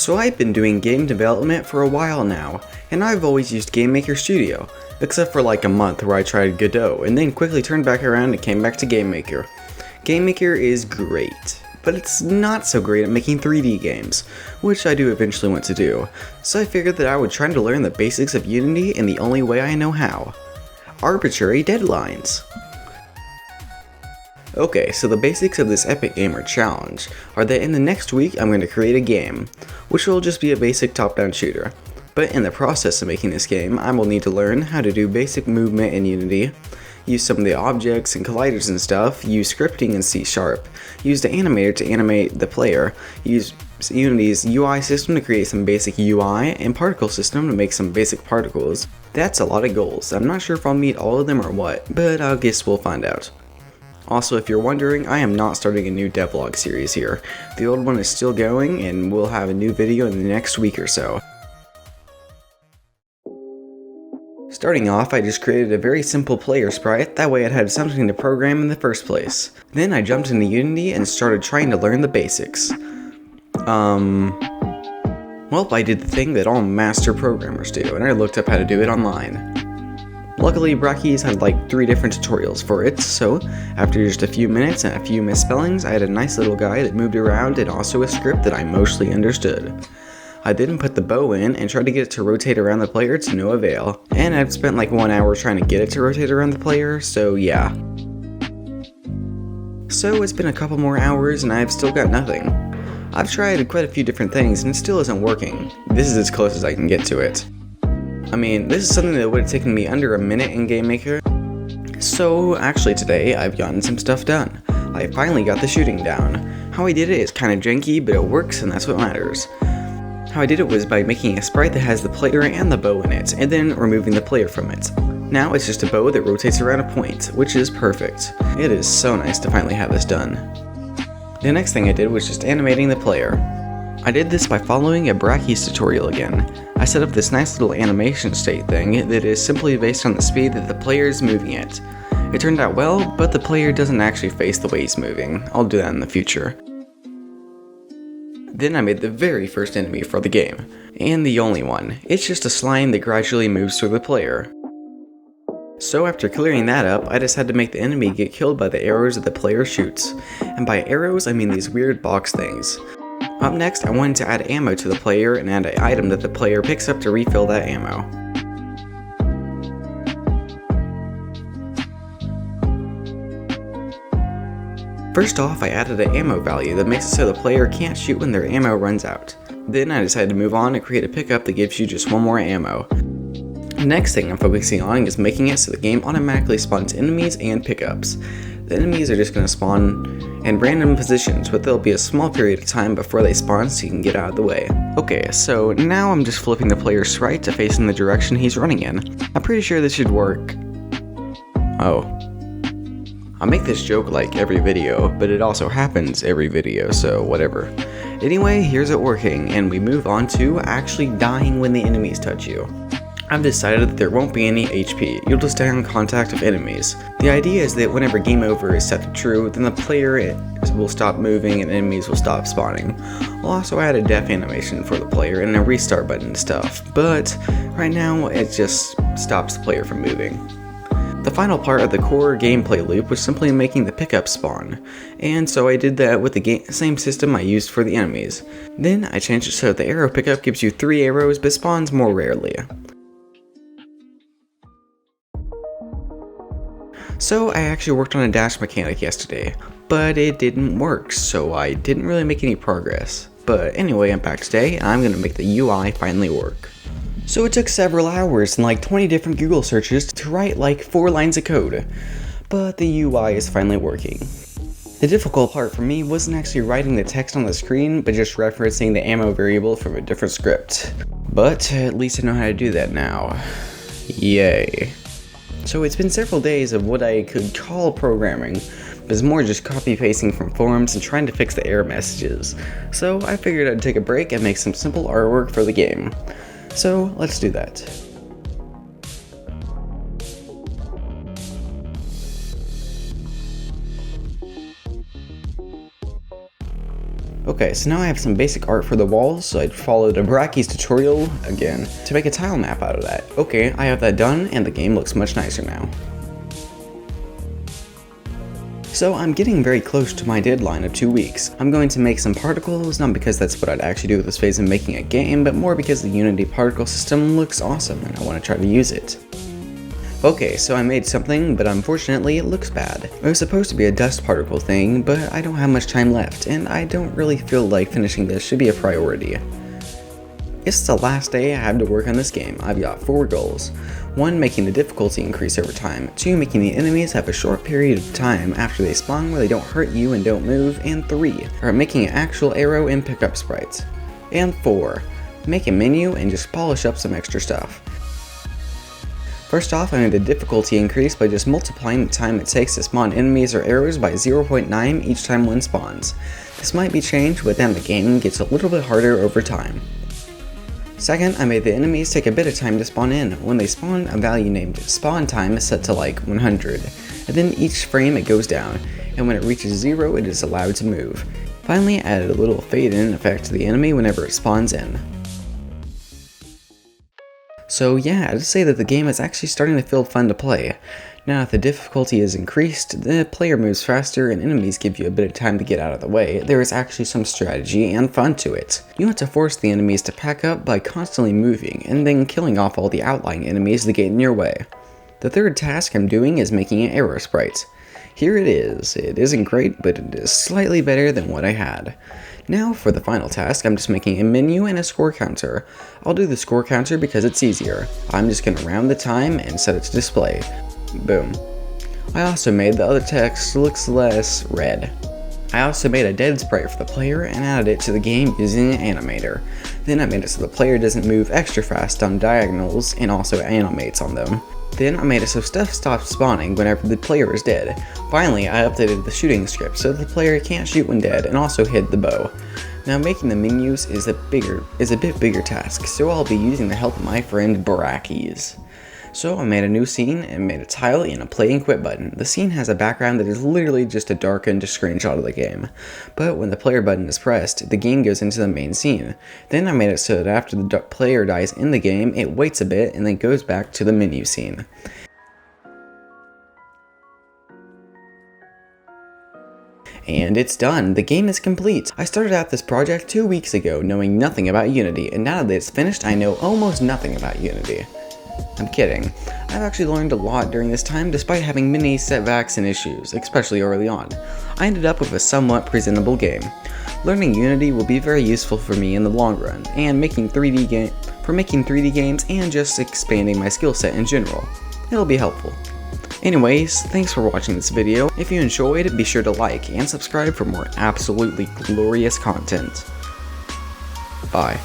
So I've been doing game development for a while now, and I've always used GameMaker Studio, except for like a month where I tried Godot, and then quickly turned back around and came back to GameMaker. GameMaker is great, but it's not so great at making 3D games, which I do eventually want to do, so I figured that I would try to learn the basics of Unity in the only way I know how. Arbitrary deadlines. Okay, so the basics of this Epic Gamer Challenge are that in the next week I'm going to create a game, which will just be a basic top-down shooter. But in the process of making this game, I will need to learn how to do basic movement in Unity, use some of the objects and colliders and stuff, use scripting in C#, use the animator to animate the player, use Unity's UI system to create some basic UI, and particle system to make some basic particles. That's a lot of goals. I'm not sure if I'll meet all of them or what, but I guess we'll find out. Also, if you're wondering, I am not starting a new devlog series here. The old one is still going, and we'll have a new video in the next week or so. Starting off, I just created a very simple player sprite, that way I'd had something to program in the first place. Then I jumped into Unity and started trying to learn the basics. Well, I did the thing that all master programmers do, and I looked up how to do it online. Luckily, Brachy's had like 3 different tutorials for it, so after just a few minutes and a few misspellings, I had a nice little guy that moved around and also a script that I mostly understood. I then put the bow in and tried to get it to rotate around the player to no avail, and I've spent like 1 hour trying to get it to rotate around the player, so yeah. So it's been a couple more hours and I've still got nothing. I've tried quite a few different things and it still isn't working. This is as close as I can get to it. I mean, this is something that would have taken me under a minute in GameMaker. So actually today, I've gotten some stuff done. I finally got the shooting down. How I did it is kinda janky, but it works and that's what matters. How I did it was by making a sprite that has the player and the bow in it, and then removing the player from it. Now it's just a bow that rotates around a point, which is perfect. It is so nice to finally have this done. The next thing I did was just animating the player. I did this by following a Brachy's tutorial again. I set up this nice little animation state thing that is simply based on the speed that the player is moving at. It turned out well, but the player doesn't actually face the way he's moving. I'll do that in the future. Then I made the very first enemy for the game, and the only one. It's just a slime that gradually moves through the player. So after clearing that up, I decided to make the enemy get killed by the arrows that the player shoots. And by arrows, I mean these weird box things. Up next, I wanted to add ammo to the player and add an item that the player picks up to refill that ammo. First off, I added an ammo value that makes it so the player can't shoot when their ammo runs out. Then I decided to move on and create a pickup that gives you just 1 more ammo. The next thing I'm focusing on is making it so the game automatically spawns enemies and pickups. The enemies are just going to spawn in random positions, but there'll be a small period of time before they spawn so you can get out of the way. Okay, so now I'm just flipping the player's sprite to face in the direction he's running in. I'm pretty sure this should work. Oh. I make this joke like every video, but it also happens every video, so whatever. Anyway, here's it working, and we move on to actually dying when the enemies touch you. I've decided that there won't be any HP, you'll just stay on contact of enemies. The idea is that whenever game over is set to true, then the player will stop moving and enemies will stop spawning. I'll also add a death animation for the player and a restart button and stuff, but right now it just stops the player from moving. The final part of the core gameplay loop was simply making the pickup spawn, and so I did that with the same system I used for the enemies. Then I changed it so the arrow pickup gives you 3 arrows but spawns more rarely. So I actually worked on a dash mechanic yesterday, but it didn't work, so I didn't really make any progress. But anyway, I'm back today, and I'm gonna make the UI finally work. So it took several hours and like 20 different Google searches to write like 4 lines of code, but the UI is finally working. The difficult part for me wasn't actually writing the text on the screen, but just referencing the ammo variable from a different script. But at least I know how to do that now. Yay. So it's been several days of what I could call programming, but it's more just copy-pasting from forums and trying to fix the error messages. So I figured I'd take a break and make some simple artwork for the game. So let's do that. Okay, so now I have some basic art for the walls, so I followed a Braki's tutorial again to make a tile map out of that. Okay, I have that done, and the game looks much nicer now. So I'm getting very close to my deadline of 2 weeks. I'm going to make some particles, not because that's what I'd actually do with this phase of making a game, but more because the Unity particle system looks awesome and I want to try to use it. Okay, so I made something, but unfortunately it looks bad. It was supposed to be a dust particle thing, but I don't have much time left, and I don't really feel like finishing this should be a priority. It's the last day I have to work on this game. I've got 4 goals. 1, making the difficulty increase over time. 2, making the enemies have a short period of time after they spawn where they don't hurt you and don't move. And 3, making an actual arrow and pickup sprites. And 4, make a menu and just polish up some extra stuff. First off, I made the difficulty increase by just multiplying the time it takes to spawn enemies or arrows by 0.9 each time one spawns. This might be changed, but then the game gets a little bit harder over time. Second, I made the enemies take a bit of time to spawn in. When they spawn, a value named spawn time is set to like 100, and then each frame it goes down, and when it reaches 0 it is allowed to move. Finally, I added a little fade in effect to the enemy whenever it spawns in. So yeah, I'd say that the game is actually starting to feel fun to play. Now if the difficulty is increased, the player moves faster and enemies give you a bit of time to get out of the way, there is actually some strategy and fun to it. You want to force the enemies to pack up by constantly moving and then killing off all the outlying enemies that get in your way. The third task I'm doing is making an arrow sprite. Here it is. It isn't great, but it is slightly better than what I had. Now for the final task, I'm just making a menu and a score counter. I'll do the score counter because it's easier. I'm just going to round the time and set it to display. Boom. I also made the other text looks less red. I also made a dead sprite for the player and added it to the game using an animator. Then I made it so the player doesn't move extra fast on diagonals and also animates on them. Then I made it so stuff stops spawning whenever the player is dead. Finally, I updated the shooting script so the player can't shoot when dead and also hid the bow. Now making the menus is a bit bigger task, so I'll be using the help of my friend Brakis. So I made a new scene and made a tile and a play and quit button. The scene has a background that is literally just a darkened screenshot of the game. But when the player button is pressed, the game goes into the main scene. Then I made it so that after the player dies in the game, it waits a bit and then goes back to the menu scene. And it's done. The game is complete. I started out this project 2 weeks ago knowing nothing about Unity, and now that it's finished, I know almost nothing about Unity. I'm kidding. I've actually learned a lot during this time despite having many setbacks and issues, especially early on. I ended up with a somewhat presentable game. Learning Unity will be very useful for me in the long run, and making 3D games and just expanding my skill set in general. It'll be helpful. Anyways, thanks for watching this video. If you enjoyed, be sure to like and subscribe for more absolutely glorious content. Bye.